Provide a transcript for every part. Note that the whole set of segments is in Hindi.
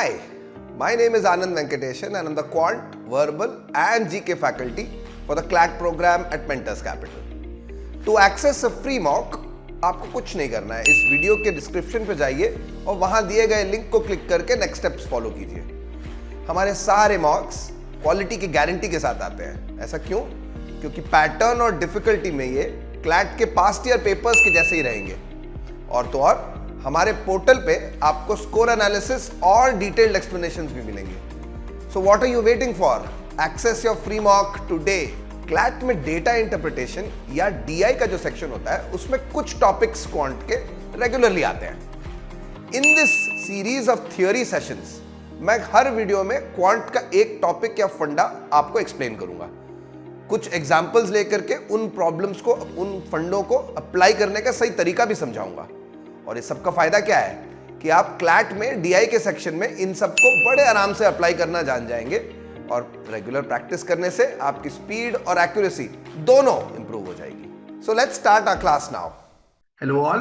Hi, my name is Anand Venkateshan and I'm the Quant, Verbal and GK faculty for the CLAT program at Mentors Capital. To access a free mock, आपको कुछ नहीं करना है, इस वीडियो के डिस्क्रिप्शन पे जाइए और वहां दिए गए लिंक को क्लिक करके नेक्स्ट स्टेप्स फॉलो कीजिए। हमारे सारे मॉक्स क्वालिटी की गारंटी के साथ आते हैं। ऐसा क्यों? क्योंकि पैटर्न और डिफिकल्टी में ये क्लैट के पास्ट ईयर पेपर्स के जैसे ही रहेंगे। और तो और हमारे पोर्टल पे आपको स्कोर एनालिसिस और डिटेल्ड एक्सप्लेनेशंस भी मिलेंगे। So what are you waiting for? Access your free mock today. CLAT में डेटा इंटरप्रिटेशन या डीआई का जो सेक्शन होता है उसमें कुछ टॉपिक्स क्वांट के रेगुलरली आते हैं। In this series of theory sessions मैं हर वीडियो में क्वांट का एक टॉपिक या फंडा आपको एक्सप्लेन करूंगा, कुछ एग्जांपल्स लेकर के उन प्रॉब्लम्स को, उन फंडों को अप्लाई करने का सही तरीका भी समझाऊंगा। और इस सब का फायदा क्या है कि आप क्लैट में डीआई के सेक्शन में इन सब को बड़े आराम से अप्लाई करना जान जाएंगे और रेगुलर प्रैक्टिस करने से आपकी स्पीड और एक्यूरेसी दोनों इंप्रूव हो जाएगी। So let's start our class now. Hello all,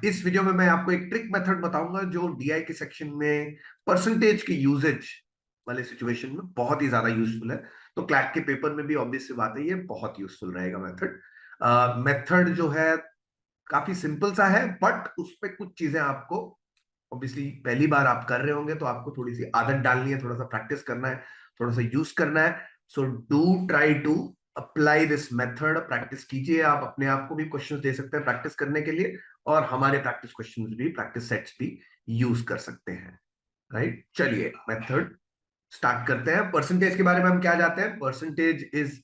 इस वीडियो में मैं आपको एक ट्रिक मेथड बताऊंगा जो डीआई के सेक्शन में परसेंटेज की यूजेज वाले सिचुएशन में बहुत ही ज्यादा यूजफुल है। तो क्लैट के पेपर में भी ऑब्वियस सी बात है, ये बहुत यूजफुल रहेगा मेथड। मेथड जो है काफी सिंपल सा है, बट उस पर कुछ चीजें आपको ऑब्वियसली पहली बार आप कर रहे होंगे तो आपको थोड़ी सी आदत डालनी है, थोड़ा सा प्रैक्टिस करना है, थोड़ा सा यूज करना है। So do try to apply this method. Practice कीजिए, आप अपने आप को भी क्वेश्चंस दे सकते हैं प्रैक्टिस करने के लिए, और हमारे प्रैक्टिस क्वेश्चंस भी, प्रैक्टिस सेट्स भी यूज कर सकते हैं। राइट, चलिए मेथड स्टार्ट करते हैं। परसेंटेज के बारे में हम क्या जानते हैं? Percentage is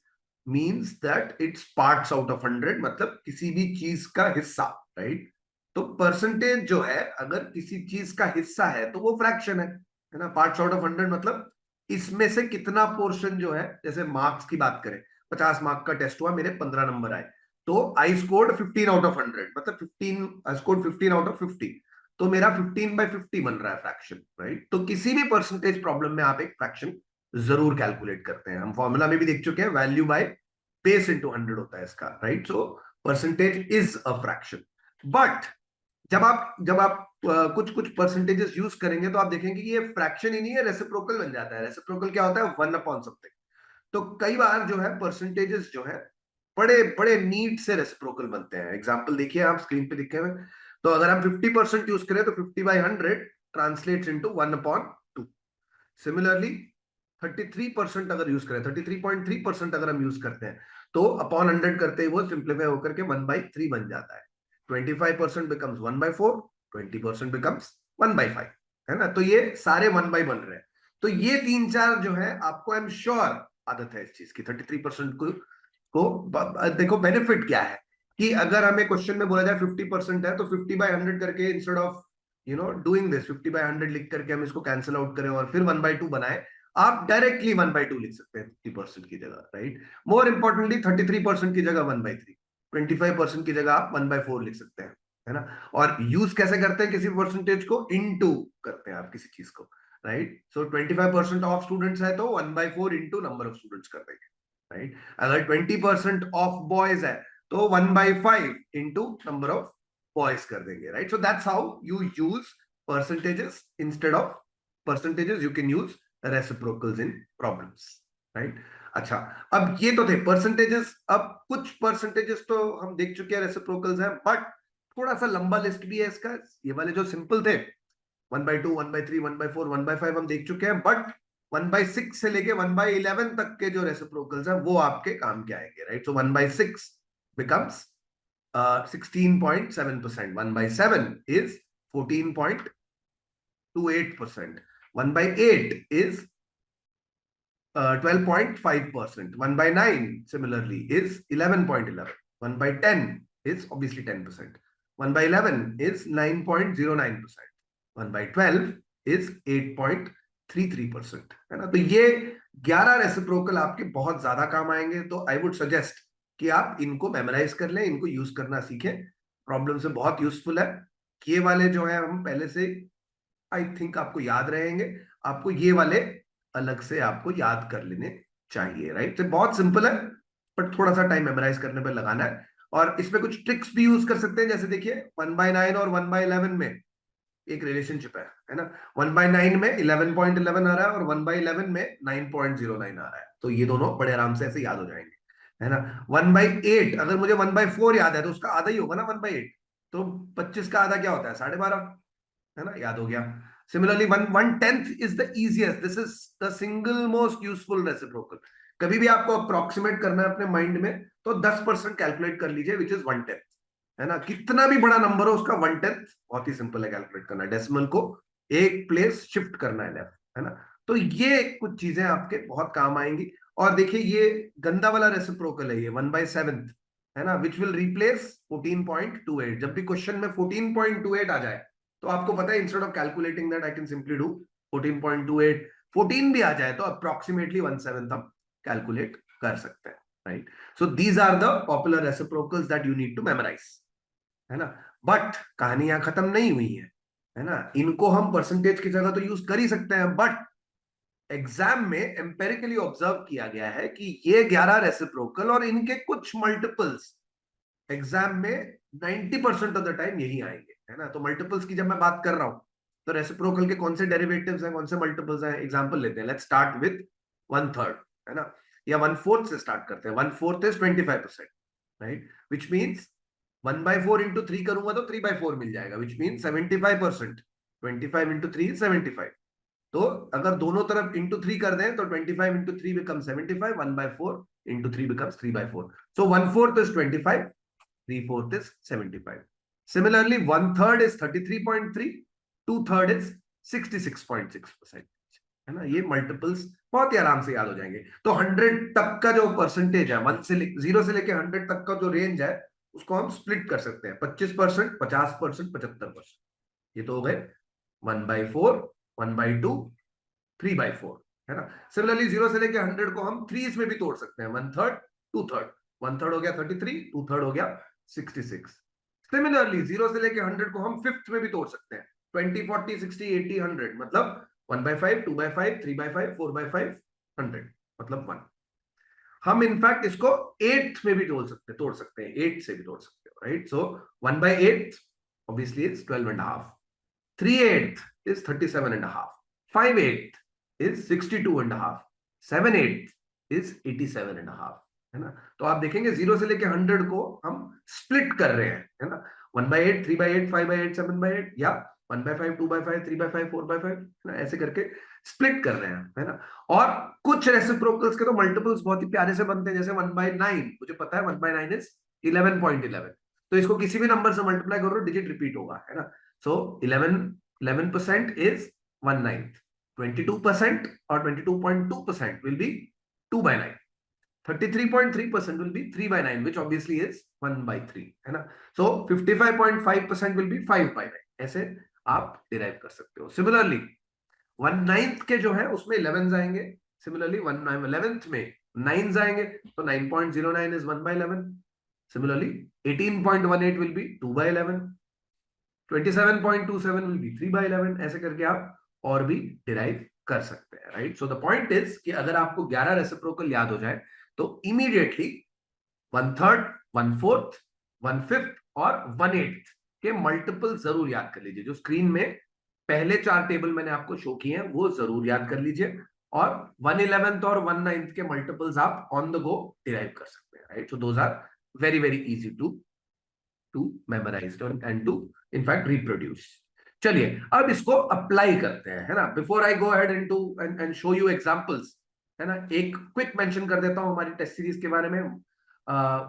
means that its parts out of 100, मतलब किसी भी चीज का हिस्सा। राइट, तो परसेंटेज जो है अगर किसी चीज का हिस्सा है तो वो फ्रैक्शन है ना। पार्ट्स आउट ऑफ 100 मतलब इसमें से कितना पोर्शन जो है, जैसे मार्क्स की बात करें, 50 मार्क का टेस्ट हुआ, मेरे 15 नंबर आए, तो आई स्कोर्ड 15 आउट ऑफ 100, मतलब 15, आई स्कोर्ड 15 आउट ऑफ 50, तो मेरा 15/50 बन रहा है फ्रैक्शन। राइट, तो किसी भी परसेंटेज प्रॉब्लम में आप एक फ्रैक्शन जरूर कैलकुलेट करते हैं। हम फॉर्मूला में भी देख चुके हैं, वैल्यू बाय बेस इनटू 100 होता है इसका। Right, so percentage is a fraction. But जब आप कुछ कुछ परसेंटेजेस यूज करेंगे तो आप देखेंगे कि ये फ्रैक्शन ही नहीं है, रेसिप्रोकल बन जाता है। रेसिप्रोकल क्या होता है? 1/समथिंग। तो कई बार जो है परसेंटेजेस जो है बड़े बड़े नीड से रेसिप्रोकल बनते हैं। एग्जांपल देखिए, आप स्क्रीन पे दिखे हुए। तो अगर हम 50% यूज करें तो 50/100 ट्रांसलेट्स इनटू 1/2। सिमिलरली 33% अगर यूज करें, 33.3% अगर हम यूज करते हैं तो अपॉन 100 करते ही वो सिंप्लीफाई होकर के 1/3 बन जाता है। 25% बिकम्स 1/4, 20% बिकम्स 1/5, है ना। तो ये सारे 1/1 बन रहे हैं। तो ये 3-4 जो है आपको, आई एम श्योर आदत है इस चीज की। 33% को देखो बेनिफिट क्या है कि अगर हमें क्वेश्चन में बोला जाए 50% है तो 50/100 करके, इंस्टेड ऑफ डूइंग दिस 50/100 लिख करके हम इसको कैंसिल आउट करें और फिर 1/2 बनाए, आप डायरेक्टली 1/2 लिख सकते हैं 50% की जगह। राइट, मोर इंपॉर्टेंटली 33% की जगह 1/3, 25% की जगह आप 1/4 लिख सकते हैं, है ना। और यूज कैसे करते हैं किसी परसेंटेज को? इनटू करते हैं आप किसी चीज को। राइट, सो 25% ऑफ स्टूडेंट्स है तो 1/4 इंटू नंबर ऑफ स्टूडेंट्स कर देंगे। राइट, अगर 20% ऑफ बॉयज है तो 1/5 इंटू नंबर ऑफ बॉयज कर देंगे। Right, so that's how you use percentages. Instead of percentages you can use reciprocals in problems. Right, अच्छा, अब ये तो थे परसेंटेजेस। अब कुछ परसेंटेजेस तो हम देख चुके हैं रेसिप्रोकल्स हैं, बट थोड़ा सा लंबा लिस्ट भी है इसका। ये वाले जो सिंपल थे 1/2, 1/3, 1/4, 1/5 हम देख चुके हैं, बट 1/6 से लेके 1/11 तक के जो रेसिप्रोकल्स हैं वो आपके काम के आएंगे। Right, so 1/6 becomes 16.7%, 1/7 is 14.28%, 1/8 is 12.5%, 1/9 similarly is 11.11, 1/10 is obviously 10%, 1/11 is 9.09%, 1/12 is 8.33%, है ना। तो ये 11 रेसिप्रोकल आपके बहुत ज्यादा काम आएंगे। तो आई वुड सजेस्ट कि आप इनको मेमोराइज कर लें, इनको यूज करना सीखें, प्रॉब्लम से बहुत यूजफुल है। ये वाले जो है हम पहले से, आई थिंक आपको याद रहेंगे। आपको ये वाले अलग से आपको याद कर लेने चाहिए। राइट, तो बहुत सिंपल है, बट थोड़ा सा टाइम मेमोराइज करने पर लगाना है। और इसमें कुछ ट्रिक्स भी यूज कर सकते हैं, जैसे देखिए 1/9 और 1/11 में एक रिलेशनशिप है ना। 1/9 में 11.11 आ रहा है और 1/11 में 9.09 आ रहा है, तो ये दोनों बड़े आराम से ऐसे याद हो जाएंगे, है ना। 1/8 अगर मुझे 1/4 याद है तो उसका आधा ही होगा ना 1/8, तो 25 का आधा क्या होता है 12.5, है ना, याद हो गया। Similarly 1/10 is the easiest, this is the single most useful reciprocal. कभी भी आपको अप्रोक्सीमेट करना है अपने माइंड में तो 10% कैलकुलेट कर लीजिए, विच इज 1/10, है ना। कितना भी बड़ा नंबर हो उसका 1/10 बहुत ही सिंपल है कैलकुलेट करना, डेसिमल को एक प्लेस शिफ्ट करना है लेफ्ट, है ना। तो ये कुछ चीजें आपके बहुत काम आएंगी। और देखिए ये गंदा वाला रेसिप्रोकल है, ये 1/7, है ना, विच विल रिप्लेस 14.28। जब भी क्वेश्चन में 14.28 आ जाए तो आपको पता है instead of calculating that I can simply do 14.28। 14 भी आ जाए तो अप्रोक्सीमेटली 1/7 हम कैलकुलेट कर सकते हैं, right. So these are the popular reciprocals that you need to memorise, है ना। बट कहानी यहां खत्म नहीं हुई है ना। इनको हम परसेंटेज की जगह तो यूज कर ही सकते हैं, बट एग्जाम में एम्पेरिकली ऑब्जर्व किया गया है कि ये 11 रेसिप्रोकल और इनके कुछ मल्टीपल्स एग्जाम में 90% ऑफ द टाइम यही आएंगे, है ना। तो मल्टीपल्स की जब मैं बात कर रहा हूं तो रेसिप्रोकल के कौन से डेरिवेटिव्स हैं, कौन से मल्टीपल्स हैं, एग्जांपल लेते हैं। लेट्स स्टार्ट विद 1/3, है ना, या 1/4 से स्टार्ट करते हैं। 1/4 is 25%, right, which means 1/4 into 3 करूंगा तो 3/4 मिल जाएगा, विच मीन 75%। 25 इंटू 3 75। तो अगर दोनों तरफ इंटू 3 कर दें तो 25 into 3 become 75, 1/4 into 3 becomes 3/4। So 1/4 is 25, 3/4 is 75. Similarly, 1/3 is 33.3, 2/3 is 66.6%, है ना। ये मल्टीपल्स बहुत ही आराम से याद हो जाएंगे। तो 100 तक का जो परसेंटेज है, 0 से लेके 100 तक का जो रेंज है उसको हम स्प्लिट कर सकते हैं, 25%, 50%, 75%। ये तो हो गए 1/4, 1/2, 3/4, है ना। सिमिलरली 0 से लेके 100 को हम 3 में भी तोड़ सकते हैं, 1/3, 2/3। 1/3 हो गया 33, 2/3 हो गया 66। सिमिलरली 0 से लेके 100 को हम 5th में भी तोड़ सकते हैं, 20, 40, 60, 80, 100, मतलब 1/5, 2/5, 3/5, 4/5, 100, मतलब 1। हम इनफैक्ट इसको 8th में भी तोड़ सकते हैं, 8 से भी तोड़ सकते हो, right. So 1/8 obviously is 12.5, 3/8 is 37.5, 5/8 is 62.5, 7/8 is 87.5, है ना। तो आप देखेंगे 0 से लेके 100 को हम स्प्लिट कर रहे हैं, है ना। 1/8, 3/8, 5/8, 7/8, या 1/5, 2/5, 3/5, 4/5, है ना, ऐसे करके स्प्लिट कर रहे हैं, है ना। और कुछ रेसिप्रोकल्स के तो मल्टीपल्स बहुत ही प्यारे से बनते हैं, जैसे 1/9। मुझे पता है 1/9 इज 11.11, तो इसको किसी भी नंबर से मल्टीप्लाई करो डिजिट रिपीट होगा, है ना। सो 11% is 1/9, 22% or 22.2% will be 2/9, 33.3% will be 3/9, which obviously is 1/3, है ना। So 55.5% will be 5/9, ऐसे आप डिराइव कर सकते हो। सिमिलरली 1/9 के जो है उसमें 11 आएंगे, सिमिलरली 11th में 9 आएंगे, तो 9.09 is 1/11। Similarly 18.18 will be 2/11, 27.27 will be 3/11, ऐसे करके आप और भी डिराइव कर सकते हैं, right. So the point is कि अगर आपको 11 रेसिप्रोकल याद हो जाए तो इमीडिएटली 1/3, 1/4, 1/5 और 1/8 के मल्टीपल जरूर याद कर लीजिए। जो स्क्रीन में पहले 4 टेबल मैंने आपको शो किए हैं वो जरूर याद कर लीजिए, और 1/11 और 1/9 के मल्टीपल्स आप ऑन द गो डिराइव कर सकते हैं, right. So those are very very easy to memorise and to in fact reproduce. चलिए अब इसको अप्लाई करते हैं, है ना। Before I go ahead into and show you examples, है ना, एक क्विक मेंशन कर देता हूं हमारी टेस्ट सीरीज के बारे में।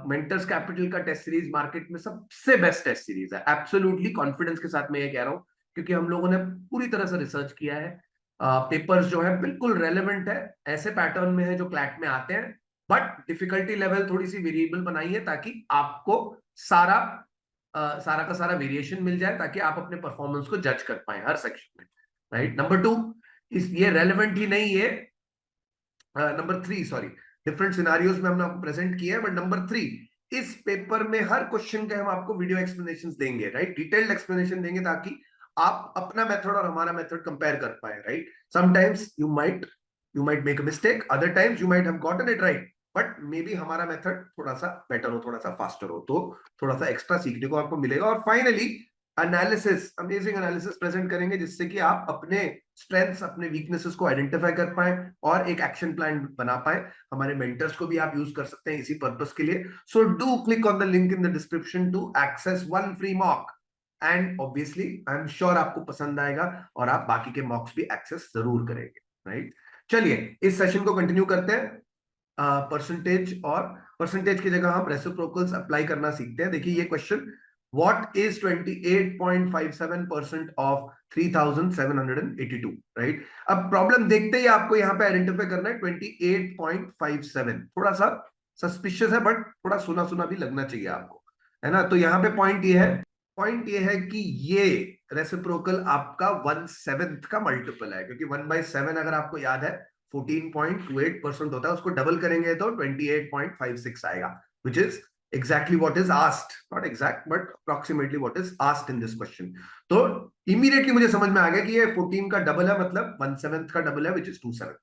मेंटर्स कैपिटल का टेस्ट सीरीज मार्केट में सबसे बेस्ट टेस्ट सीरीज है, एब्सोल्युटली कॉन्फिडेंस के साथ मैं ये कह रहा हूं, क्योंकि हम लोगों ने पूरी तरह से रिसर्च किया है। पेपर्स जो है बिल्कुल रेलेवेंट है, ऐसे पैटर्न में है जो क्लैट में आते हैं, बट डिफिकल्टी लेवल थोड़ी सी वेरिएबल बनाई है ताकि आपको सारा का सारा वेरिएशन मिल जाए, ताकि आप अपने परफॉर्मेंस को जज कर पाए हर सेक्शन में, राइट। नंबर 2, ये रेलेवेंट ही नहीं है। नंबर 3, सॉरी, डिफरेंट सिनारियोज में हमने आपको प्रेजेंट किया है, बट नंबर 3, इस पेपर में हर क्वेश्चन के हम आपको वीडियो एक्सप्लेनेशन देंगे, राइट, डिटेल्ड एक्सप्लेनेशन देंगे, ताकि आप अपना मेथड और हमारा मेथड कंपेयर कर पाए, right. Sometimes you might make a mistake, other times you might have gotten it right, but may be हमारा मेथड थोड़ा सा बेटर हो, थोड़ा सा फास्टर हो, तो थोड़ा सा एक्स्ट्रा सीखने को आपको मिलेगा। और finally analysis, amazing analysis present करेंगे जिससे कि आप अपने स्ट्रेंथ्स, अपने वीकनेसेस को आइडेंटिफाई कर पाए और एक एक्शन प्लान बना पाए। हमारे मेंटर्स को भी आप यूज कर सकते हैं इसी पर्पस के लिए। So do click on the link in the description to access one free mock, and obviously I am sure आपको पसंद आएगा और आप बाकी के मॉक्स भी एक्सेस जरूर करेंगे, राइट? चलिए इस सेशन को कंटिन्यू करते हैं। परसेंटेज और परसेंटेज की जगह हम रेसिप्रोकल्स अप्लाई करना सीखते हैं। देखिए ये question, what is 28.57% of 3782, right? अब प्रॉब्लम देखते ही आपको यहां पे आइडेंटिफाई करना है 28.57। थोड़ा सा सस्पिशियस है बट थोड़ा सुना सुना भी लगना चाहिए आपको, है ना? तो यहां पे पॉइंट ये है कि ये रेसिप्रोकल आपका 1/7 का मल्टीपल है, क्योंकि 1/7 अगर आपको याद है 14.28% होता है, उसको डबल करेंगे तो 28.56 आएगा, which is exactly what is asked, not exact but approximately what is asked in this question। तो immediately मुझे समझ में आ गया कि ये 14 का डबल है, मतलब 1/7 का डबल है, which is 2/7,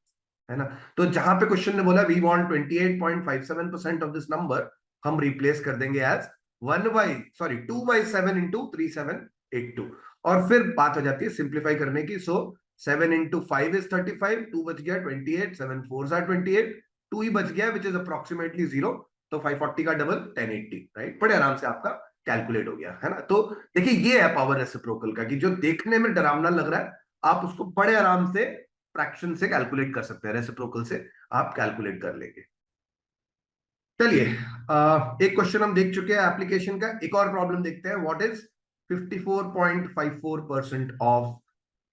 है ना? तो जहां पे क्वेश्चन ने बोला we want 28.57% of this number, हम रिप्लेस कर देंगे एज 2/7 into 3782, और फिर बात हो जाती है सिंप्लीफाई करने की। सो 7 into 5 is 35, 2 बच गया 28, 7 4s are 28, 2 ही बच गया which is approximately 0, तो 540 का डबल 1080, राइट? बड़े आराम से आपका कैलकुलेट हो गया, है ना? तो देखिए ये है पावर रेसिप्रोकल का, कि जो देखने में डरावना लग रहा है आप उसको बड़े आराम से फ्रैक्शन से कैलकुलेट कर सकते हैं, रेसिप्रोकल से आप कैलकुलेट कर लेंगे। चलिए एक क्वेश्चन हम देख चुके हैं एप्लीकेशन का, एक और प्रॉब्लम देखते हैं। व्हाट इज 54.54% ऑफ,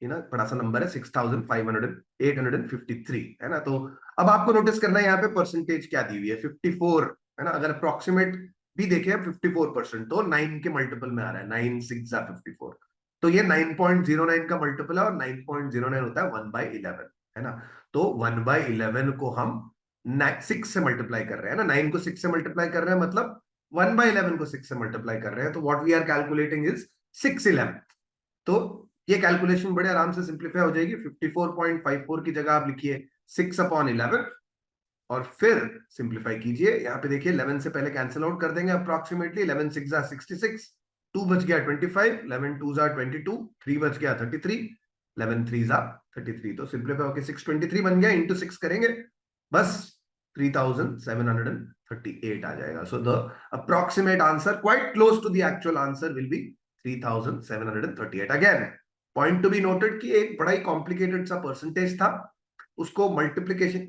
बड़ा सा नंबर है 6553, है ना? तो अब आपको नोटिस करना है यहाँ पे परसेंटेज क्या दी हुई है, 54, है ना? अगर अप्रोक्सीमेट भी देखें 54%, तो 9 के मल्टीपल में आ रहा है, 9 6 54, तो ये 9.09 का मल्टीपल है, और 9.09 होता है 1/11, है ना? तो 1/11 को हम 6 से मल्टीप्लाई कर रहे हैं ना, 9 को 6 से मल्टीप्लाई कर रहे हैं, मतलब 1/11 को 6 से मल्टीप्लाई कर रहे हैं, तो what we are calculating is 6/11। तो ये कैलकुलेशन बड़े आराम से सिंप्लीफाई हो जाएगी। 54.54 की जगह आप लिखिए 6/11 और फिर सिंप्लीफाई कीजिए। यहाँ पे देखिए 11 से पहले कैंसिल आउट कर देंगे अप्रोक्सीमेटली, 11 6 66, 2 बच गया 25, 11 2 22, 3 बच गया 33, 11 3 33, तो सिंप्लीफाई होकर 623 बन गया, इंटू 6 करेंगे बस 3738 आ जाएगा। So the approximate answer quite close to the actual answer will be 3738। Again point to be noted कि एक बड़ा ही कॉम्प्लिकेटेड सा परसेंटेज था, उसको मल्टीप्लीकेशन,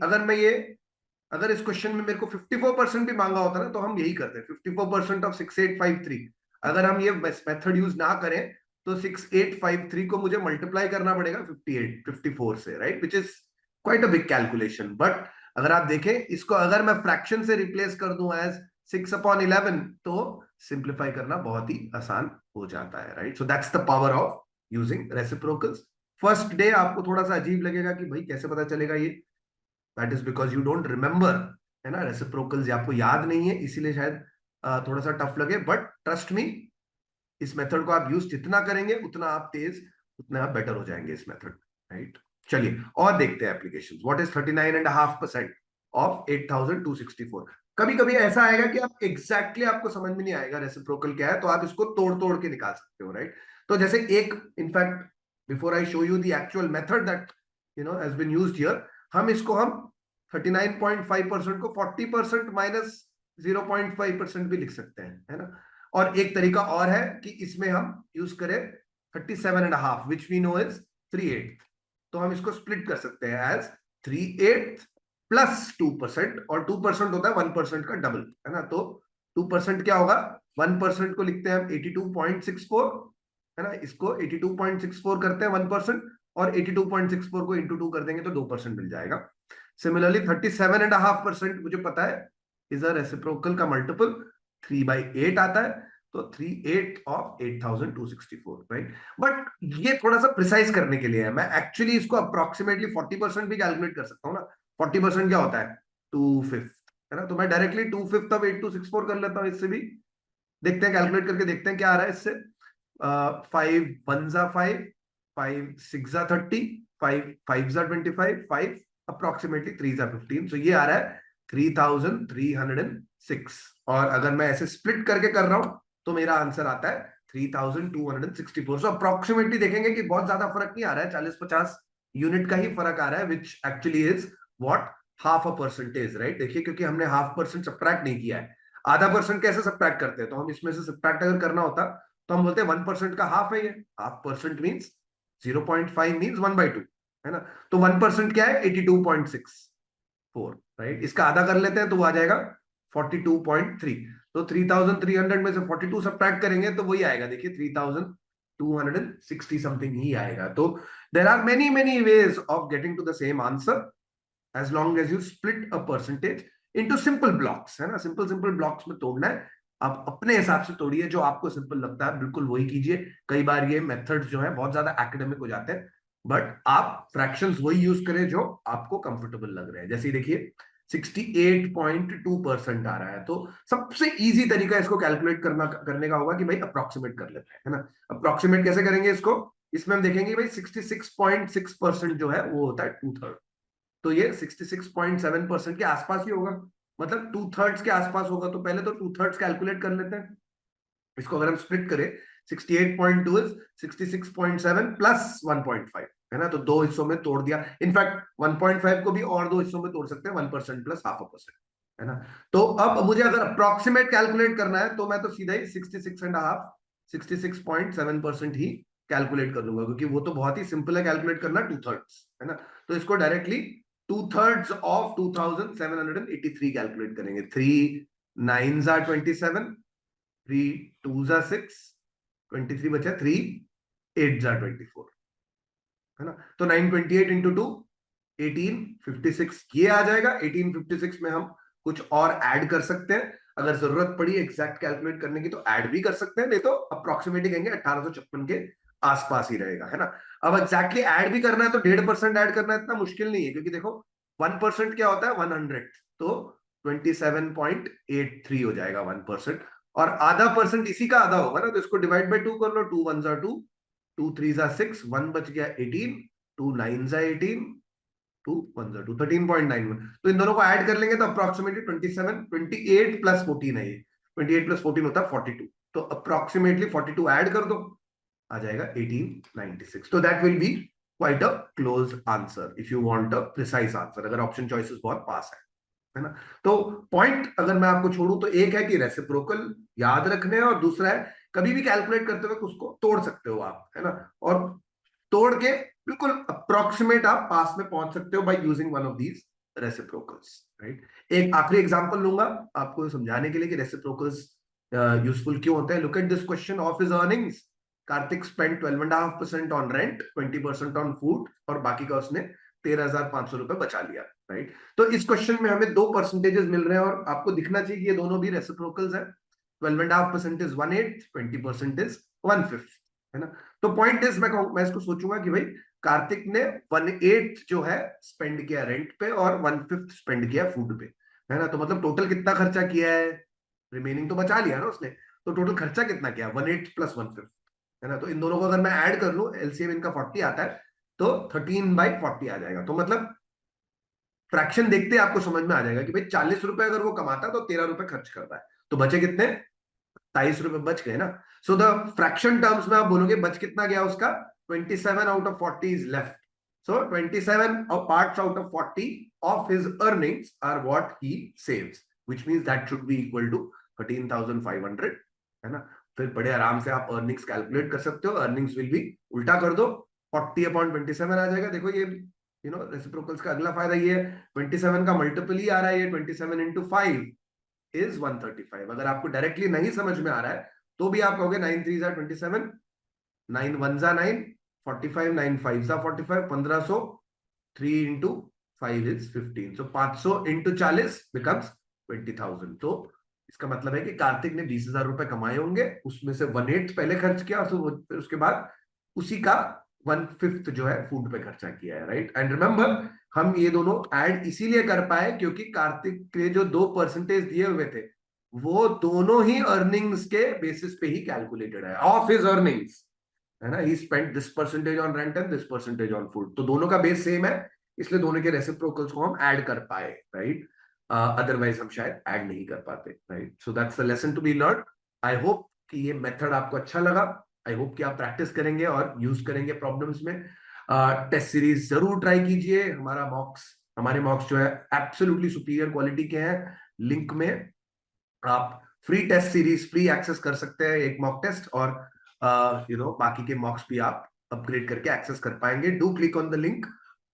अगर इस क्वेश्चन में मेरे को 54% भी मांगा होता ना, तो हम यही करते हैं, 54% ऑफ 6853। अगर हम ये मेथड यूज ना करें तो 6853 को मुझे मल्टीप्लाई करना पड़ेगा 54 से, right? Which is quite a big calculation. But अगर आप देखें इसको, अगर मैं फ्रैक्शन से रिप्लेस कर दूं एज 6/11, तो सिंप्लीफाई करना बहुत ही आसान हो जाता है, right? So that's the power of using reciprocals. First day आपको थोड़ा सा अजीब लगेगा कि भाई कैसे पता चलेगा ये, that is because you don't remember, है ना? रेसिप्रोकल्स आपको याद नहीं है, इसीलिए शायद थोड़ा सा टफ लगे, बट ट्रस्ट मी, इस मेथड को आप यूज जितना करेंगे उतना आप तेज, उतना आप बेटर हो जाएंगे इस मेथड, राइट? चलिए और देखते हैं एप्लीकेशंस। What is 39.5% of 8264? कभी कभी ऐसा आएगा कि आप एग्जैक्टली आपको समझ में नहीं आएगा रेसिप्रोकल क्या है, तो आप इसको तोड़ तोड़ के निकाल सकते हो, राइट? तो जैसे एक, in fact before I show you the actual method that has been used here, हम 39.5% को 40% माइनस 0.5% भी लिख सकते हैं, है ना? और एक तरीका और है कि इसमें हम यूज करें 37.5 विच वी नो इज 3/8, तो हम इसको स्प्लिट कर सकते हैं एज 3/8 प्लस 2%, और 2% होता है 1% का डबल, है ना? तो 2% क्या होगा, 1% को लिखते हैं हम 82.64, है ना? इसको 82.64 करते हैं 1%, और 82.64 को इंटू 2 कर देंगे तो 2% मिल जाएगा। सिमिलरली 37.5% मुझे पता है इज अ रेसिप्रोकल का मल्टीपल 3/8 आता है, तो 3/8 ऑफ 8264, राइट? बट ये थोड़ा सा प्रिसाइज करने के लिए है, मैं एक्चुअली इसको अप्रोक्सीमेटली 40% भी कैलकुलेट कर सकता हूँ ना। 40% क्या होता है, 2/5, है ना? तो मैं डायरेक्टली 2/5 ऑफ 8264 कर लेता हूँ, इससे भी देखते हैं, कैलकुलेट करके देखते हैं क्या आ रहा है इससे। 5 1s are 5, 5 6s are 30, 5 5s are 25, 5 approximately 3s are 15, so ये आ रहा है 3306। और अगर मैं ऐसे स्प्लिट करके कर रहा हूं तो मेरा आंसर आता है 3264। सो अप्रोक्सीमेटली देखेंगे कि बहुत ज्यादा फर्क नहीं आ रहा है, 40-50 यूनिट का ही फर्क आ रहा है, which actually is what, half a percentage, right. देखिए क्योंकि हमने हाफ परसेंट सब्ट्रैक्ट नहीं किया है, आधा परसेंट कैसे सब्ट्रैक्ट करते हैं, तो हम इसमें से सब्ट्रैक्ट अगर करना होता तो हम बोलते हैं 1% का हाफ है ये, हाफ परसेंट मीन्स 0.5 मीन्स 1/2, है ना। तो 1% क्या है, 82.64, राइट। इसका आधा कर लेते हैं तो वो आ जाएगा 42.3। तो 3300 में से 42 सब्ट्रैक्ट करेंगे तो वही आएगा, देखिए 3260 समथिंग ही आएगा। तो there are many many ways of getting to the same answer as long as you split a percentage into simple blocks, है ना। सिंपल सिंपल ब्लॉक्स में तोड़ना है, आप अपने हिसाब से तोड़िए, जो आपको सिंपल लगता है बिल्कुल वही कीजिए। कई बार ये मेथड्स जो है बहुत ज्यादा एकेडमिक हो जाते हैं, बट आप फ्रैक्शंस वही यूज करें जो आपको कंफर्टेबल लग रहे हैं। जैसे देखिए 68.2% आ रहा है, तो सबसे इजी तरीका इसको कैलकुलेट करने का होगा कि भाई अप्रोक्सीमेट कर लेते हैं, है ना। अप्रोक्सीमेट कैसे करेंगे इसको, इसमें हम देखेंगे भाई 66.6% जो है वो होता है 2/3, तो ये 66.7% के आसपास ही होगा, मतलब 2/3 के आसपास होगा। तो पहले तो 2/3 कैलकुलेट कर लेते हैं। इसको अगर हम स्प्लिट करें, 68.2 इज 66.7 प्लस 1.5, है ना। तो दो हिस्सों में तोड़ दिया, इनफैक्ट 1.5 को भी और दो हिस्सों में तोड़ सकते हैं, 1% प्लस हाफ अ परसेंट, है ना। तो अब मुझे अगर अप्रोक्सीमेट कैलकुलेट करना है तो मैं तो सीधा ही 66.5 ही कैलकुलेट कर लूंगा, क्योंकि वो तो बहुत ही सिंपल है कैलकुलेट करना, 2/3, है ना। तो इसको डायरेक्टली 2/3 ऑफ 2783 कैलकुलेट करेंगे। 3 9s are 27, 3 2s are 6, 23 बचा, 3 8s are 24, है ना। तो 928 इंटू 2 1856 ये आ जाएगा। 1856 में हम कुछ और ऐड कर सकते हैं, अगर जरूरत पड़ी एग्जैक्ट कैलकुलेट करने की तो ऐड भी कर सकते हैं, नहीं तो अप्रोक्सीमेटली कहेंगे 1856 के आसपास ही रहेगा, है ना। अब एग्जैक्टली ऐड भी करना है तो 1.5% ऐड करना इतना मुश्किल नहीं है, क्योंकि देखो 1% क्या होता है, 100, तो 27.83 हो जाएगा 1%, और आधा परसेंट इसी का आधा होगा ना, तो इसको डिवाइड बाय 2 कर लो, 2 1s are 2, 2 3s are 6, 1 बच गया 18, 2 9s are 18, 2 1s are 2, 13.91। तो इन दोनों को ऐड कर लेंगे तो अप्रोक्सीमेटली 27, 28 प्लस 14 है ये, 28 प्लस 14 होता है 42, तो अप्रोक्सीमेटली 42 ऐड कर दो, आ जाएगा 1896। तो that will be quite a close answer if you want a precise answer, अगर ऑप्शन चॉइसेस बहुत पास है ना। तो पॉइंट अगर मैं आपको छोड़ूं तो एक है कि रेसिप्रोकल याद रखने हैं, और दूसरा है कभी भी कैलकुलेट करते वक्त उसको तोड़ सकते हो आप, है ना, और तोड़ के बिल्कुल अप्रोक्सीमेट आप पास में पहुंच सकते हो by using one of these reciprocals, right. एक आखिरी एग्जांपल लूंगा आपको समझाने के लिए कि रेसिप्रोकल्स यूजफुल क्यों होते हैं। Look at this question, of his earnings Kartik spend 12.5% on rent, 20% on food, और बाकी का उसने 13,500 रुपए बचा लिया, राइट। तो इस क्वेश्चन में हमें दो परसेंटेजेस मिल रहे हैं, और आपको दिखना चाहिए कि ये दोनों भी रेसिप्रोकल्स है। 12.5% इज 1/8, 20% इज 1/5, है ना। तो पॉइंट इज, मैं इसको सोचूंगा कि भाई कार्तिक ने 1/8 जो है स्पेंड किया रेंट पे, और 1/5 स्पेंड किया फूड पे, है ना। तो मतलब टोटल कितना खर्चा किया है, रिमेनिंग तो बचा लिया ना उसने, तो टोटल खर्चा कितना किया, 1/8 प्लस 1/5, है ना। तो इन दोनों को अगर मैं ऐड कर लूं, एलसीएम इनका 40 आता है, तो 13/40 आ जाएगा। तो मतलब फ्रैक्शन देखते आपको समझ में आ जाएगा कि भाई 40 रुपए अगर वो कमाता तो 13 रुपए खर्च करता है, तो बचे कितने, 23 रुपए बच गए ना। सो द फ्रैक्शन टर्म्स में आप बोलोगे बच कितना गया उसका, 27 out of 40 is left, so 27 parts out of 40 of his earnings are what he saves, which means that should be equal to 13,500, है ना। फिर बड़े आराम से आप अर्निंग्स कैलकुलेट कर सकते हो, अर्निंग्स विल बी, उल्टा कर दो, 40/27 आ जाएगा। देखो ये रेसिप्रोकल्स का अगला फायदा ये है, 27 का मल्टीपल ही आ रहा है, ये 27 into 5 is 135। अगर आपको डायरेक्टली नहीं समझ में आ रहा है तो भी आप कहोगे 9 3s are 27, 9 1s are 9, 45, 9 5s are 45, 1500, 3 into 5 is 15, so 500 into 40 becomes 20,000। तो इसका मतलब है कि कार्तिक ने 20,000 रुपए कमाए होंगे, उसमें से 1/8 पहले खर्च किया, फिर उसके बाद उसी का 1/5 जो है फूड पे खर्चा किया है, राइट। एंड रिमेंबर, हम ये दोनों ऐड इसीलिए कर पाए क्योंकि कार्तिक के जो 2% दिए हुए थे वो दोनों ही अर्निंग्स के बेसिस पे ही कैलकुलेटेड है, ऑफ हिज अर्निंग्स, है ना। ही spent this percentage on rent and this percentage on food, तो दोनों का बेस सेम है, इसलिए दोनों के रेसिप्रोकल्स को हम ऐड कर पाए, राइट। अदरवाइज हम शायद ऐड नहीं कर पाते, right. So that's the lesson to be learn. I hope कि ये मेथड आपको अच्छा लगा। आई होप कि आप प्रैक्टिस करेंगे और यूज करेंगे प्रॉब्लम्स में। टेस्ट सीरीज जरूर ट्राई कीजिए। हमारे मॉक्स जो है एब्सोल्युटली सुपीरियर क्वालिटी के हैं। लिंक में आप free test series free access कर सकते हैं, एक मॉक टेस्ट, और बाकी के मॉक्स भी आप अपग्रेड करके एक्सेस कर पाएंगे। Do click on the link,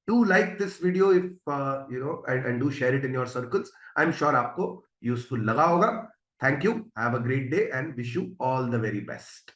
do like this video if and do share it in your circles. I am sure आपको यूजफुल लगा होगा। Thank you, have a great day and wish you all the very best.